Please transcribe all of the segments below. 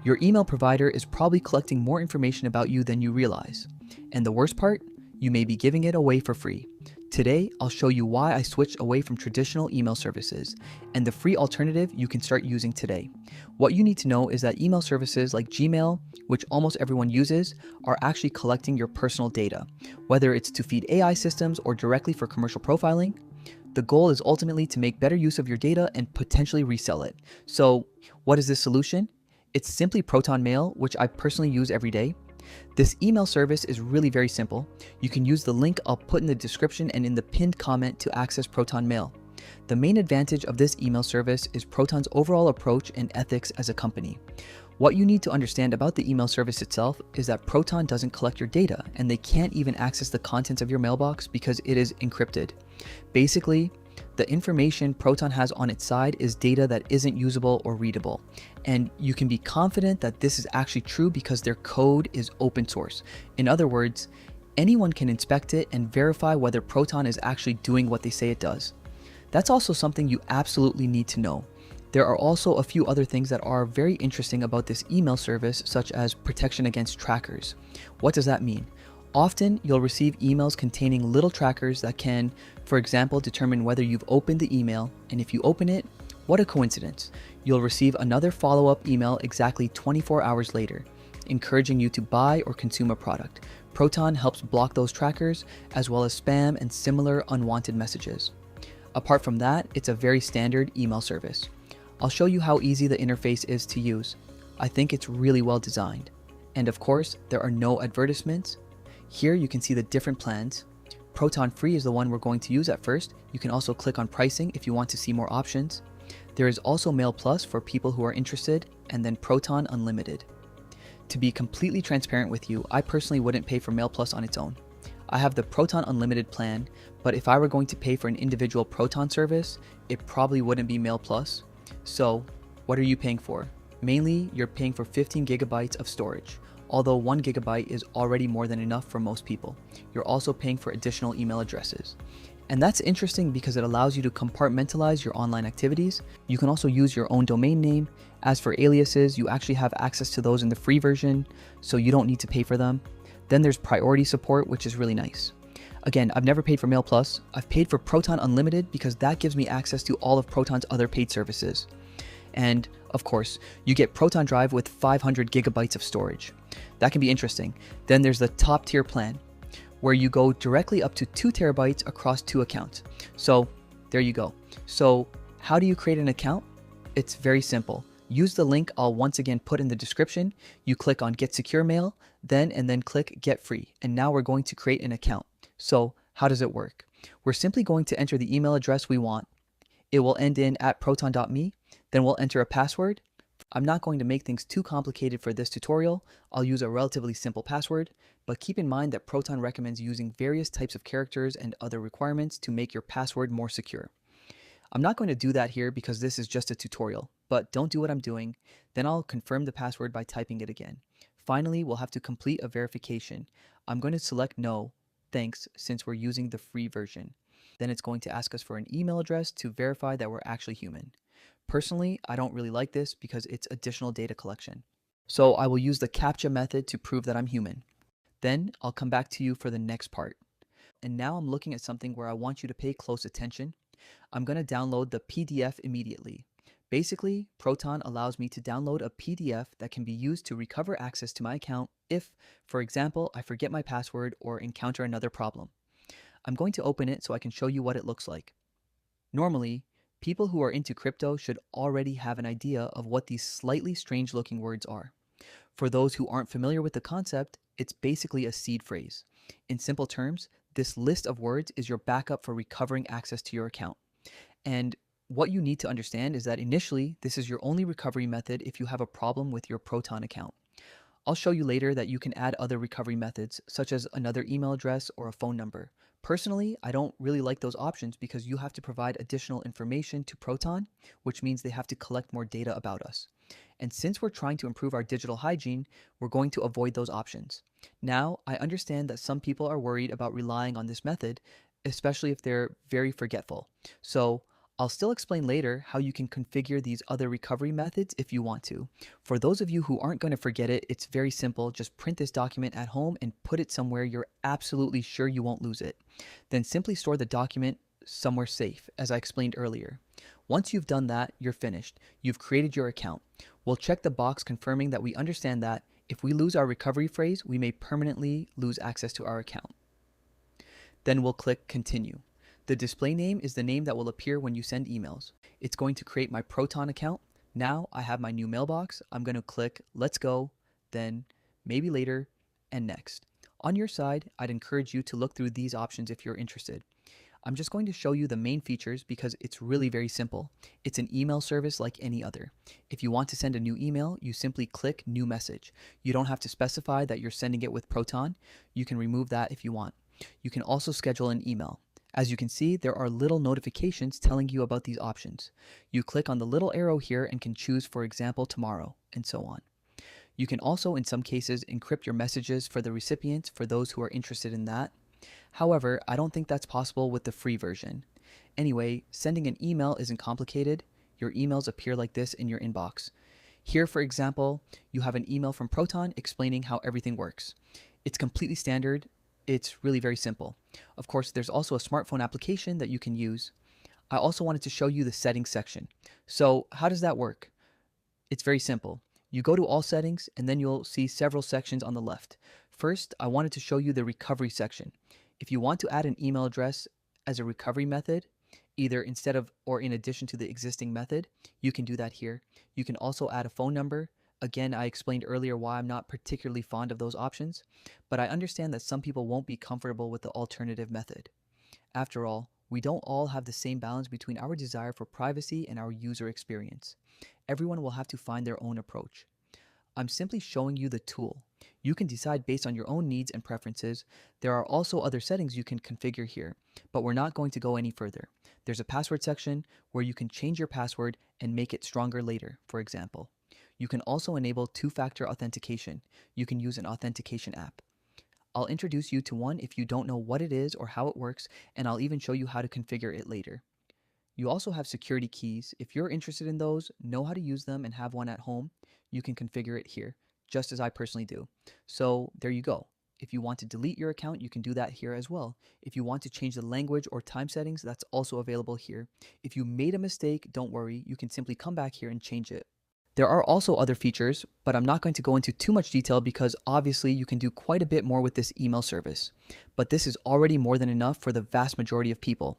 Your email provider is probably collecting more information about you than you realize. And the worst part, you may be giving it away for free. Today, I'll show you why I switched away from traditional email services and the free alternative you can start using today. What you need to know is that email services like Gmail, which almost everyone uses, are actually collecting your personal data, whether it's to feed AI systems or directly for commercial profiling. The goal is ultimately to make better use of your data and potentially resell it. So, what is this solution? It's simply Proton Mail, which I personally use every day. This email service is really very simple. You can use the link I'll put in the description and in the pinned comment to access Proton Mail. The main advantage of this email service is Proton's overall approach and ethics as a company. What you need to understand about the email service itself is that Proton doesn't collect your data, and they can't even access the contents of your mailbox because it is encrypted. Basically, the information Proton has on its side is data that isn't usable or readable. And you can be confident that this is actually true because their code is open source. In other words, anyone can inspect it and verify whether Proton is actually doing what they say it does. That's also something you absolutely need to know. There are also a few other things that are very interesting about this email service, such as protection against trackers. What does that mean? Often, you'll receive emails containing little trackers that can, for example, determine whether you've opened the email, and if you open it, what a coincidence. You'll receive another follow-up email exactly 24 hours later, encouraging you to buy or consume a product. Proton helps block those trackers, as well as spam and similar unwanted messages. Apart from that, it's a very standard email service. I'll show you how easy the interface is to use. I think it's really well designed. And of course, there are no advertisements. Here you can see the different plans. Proton Free is the one we're going to use at first. You can also click on pricing if you want to see more options. There is also Mail Plus for people who are interested, and then Proton Unlimited. To be completely transparent with you, I personally wouldn't pay for Mail Plus on its own. I have the Proton Unlimited plan, but if I were going to pay for an individual Proton service, it probably wouldn't be Mail Plus. So, what are you paying for? Mainly, you're paying for 15 gigabytes of storage. Although 1 gigabyte is already more than enough for most people. You're also paying for additional email addresses. And that's interesting because it allows you to compartmentalize your online activities. You can also use your own domain name. As for aliases, you actually have access to those in the free version, so you don't need to pay for them. Then there's priority support, which is really nice. Again, I've never paid for Mail Plus. I've paid for Proton Unlimited because that gives me access to all of Proton's other paid services. And of course, you get Proton Drive with 500 gigabytes of storage. That can be interesting. Then there's the top tier plan, where you go directly up to 2 terabytes across 2 accounts. So there you go. So how do you create an account? It's very simple. Use the link I'll once again put in the description. You click on Get Secure Mail, then click Get Free. And now we're going to create an account. So how does it work? We're simply going to enter the email address we want. It will end in @proton.me. Then we'll enter a password. I'm not going to make things too complicated for this tutorial. I'll use a relatively simple password, but keep in mind that Proton recommends using various types of characters and other requirements to make your password more secure. I'm not going to do that here because this is just a tutorial, but don't do what I'm doing. Then I'll confirm the password by typing it again. Finally, we'll have to complete a verification. I'm going to select No, thanks, since we're using the free version. Then it's going to ask us for an email address to verify that we're actually human. Personally, I don't really like this because it's additional data collection. So I will use the CAPTCHA method to prove that I'm human. Then I'll come back to you for the next part. And now I'm looking at something where I want you to pay close attention. I'm going to download the PDF immediately. Basically, Proton allows me to download a PDF that can be used to recover access to my account if, for example, I forget my password or encounter another problem. I'm going to open it so I can show you what it looks like. Normally, people who are into crypto should already have an idea of what these slightly strange looking words are. For those who aren't familiar with the concept, it's basically a seed phrase. In simple terms, this list of words is your backup for recovering access to your account. And what you need to understand is that initially, this is your only recovery method if you have a problem with your Proton account. I'll show you later that you can add other recovery methods, such as another email address or a phone number. Personally, I don't really like those options because you have to provide additional information to Proton, which means they have to collect more data about us. And since we're trying to improve our digital hygiene, we're going to avoid those options. Now, I understand that some people are worried about relying on this method, especially if they're very forgetful. So I'll still explain later how you can configure these other recovery methods if you want to. For those of you who aren't going to forget it, it's very simple. Just print this document at home and put it somewhere you're absolutely sure you won't lose it. Then simply store the document somewhere safe, as I explained earlier. Once you've done that, you're finished. You've created your account. We'll check the box confirming that we understand that if we lose our recovery phrase, we may permanently lose access to our account. Then we'll click Continue. The display name is the name that will appear when you send emails. It's going to create my Proton account. Now I have my new mailbox. I'm going to click Let's Go, then Maybe Later, and Next. On your side, I'd encourage you to look through these options if you're interested. I'm just going to show you the main features because it's really very simple. It's an email service like any other. If you want to send a new email, you simply click New Message. You don't have to specify that you're sending it with Proton. You can remove that if you want. You can also schedule an email. As you can see, there are little notifications telling you about these options. You click on the little arrow here and can choose, for example, tomorrow, and so on. You can also, in some cases, encrypt your messages for the recipients for those who are interested in that. However, I don't think that's possible with the free version. Anyway, sending an email isn't complicated. Your emails appear like this in your inbox. Here, for example, you have an email from Proton explaining how everything works. It's completely standard. It's really very simple. Of course, there's also a smartphone application that you can use. I also wanted to show you the settings section. So how does that work? It's very simple. You go to all settings and then you'll see several sections on the left. First, I wanted to show you the recovery section. If you want to add an email address as a recovery method, either instead of or in addition to the existing method, you can do that here. You can also add a phone number. Again, I explained earlier why I'm not particularly fond of those options, but I understand that some people won't be comfortable with the alternative method. After all, we don't all have the same balance between our desire for privacy and our user experience. Everyone will have to find their own approach. I'm simply showing you the tool. You can decide based on your own needs and preferences. There are also other settings you can configure here, but we're not going to go any further. There's a password section where you can change your password and make it stronger later, for example. You can also enable two-factor authentication. You can use an authentication app. I'll introduce you to one if you don't know what it is or how it works, and I'll even show you how to configure it later. You also have security keys. If you're interested in those, know how to use them, and have one at home, you can configure it here, just as I personally do. So there you go. If you want to delete your account, you can do that here as well. If you want to change the language or time settings, that's also available here. If you made a mistake, don't worry, you can simply come back here and change it. There are also other features, but I'm not going to go into too much detail because obviously you can do quite a bit more with this email service. But this is already more than enough for the vast majority of people.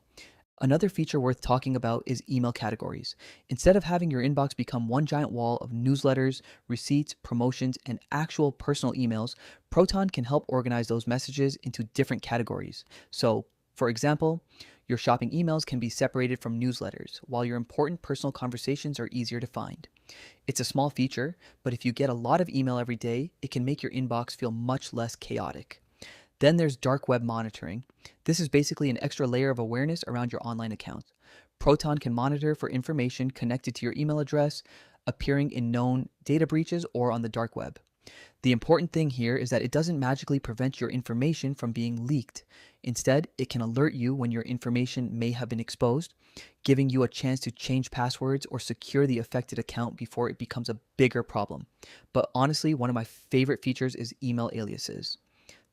Another feature worth talking about is email categories. Instead of having your inbox become one giant wall of newsletters, receipts, promotions, and actual personal emails, Proton can help organize those messages into different categories. So, for example, your shopping emails can be separated from newsletters, while your important personal conversations are easier to find. It's a small feature, but if you get a lot of email every day, it can make your inbox feel much less chaotic. Then there's dark web monitoring. This is basically an extra layer of awareness around your online account. Proton can monitor for information connected to your email address, appearing in known data breaches or on the dark web. The important thing here is that it doesn't magically prevent your information from being leaked. Instead, it can alert you when your information may have been exposed, giving you a chance to change passwords or secure the affected account before it becomes a bigger problem. But honestly, one of my favorite features is email aliases.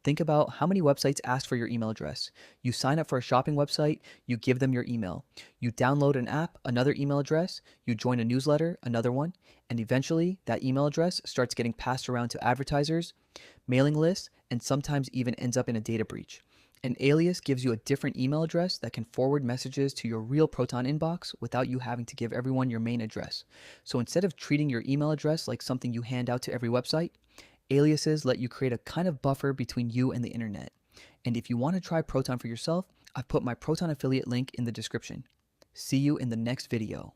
Think about how many websites ask for your email address. You sign up for a shopping website, you give them your email. You download an app, another email address, you join a newsletter, another one, and eventually that email address starts getting passed around to advertisers, mailing lists, and sometimes even ends up in a data breach. An alias gives you a different email address that can forward messages to your real Proton inbox without you having to give everyone your main address. So instead of treating your email address like something you hand out to every website, aliases let you create a kind of buffer between you and the internet. And if you want to try Proton for yourself, I've put my Proton affiliate link in the description. See you in the next video.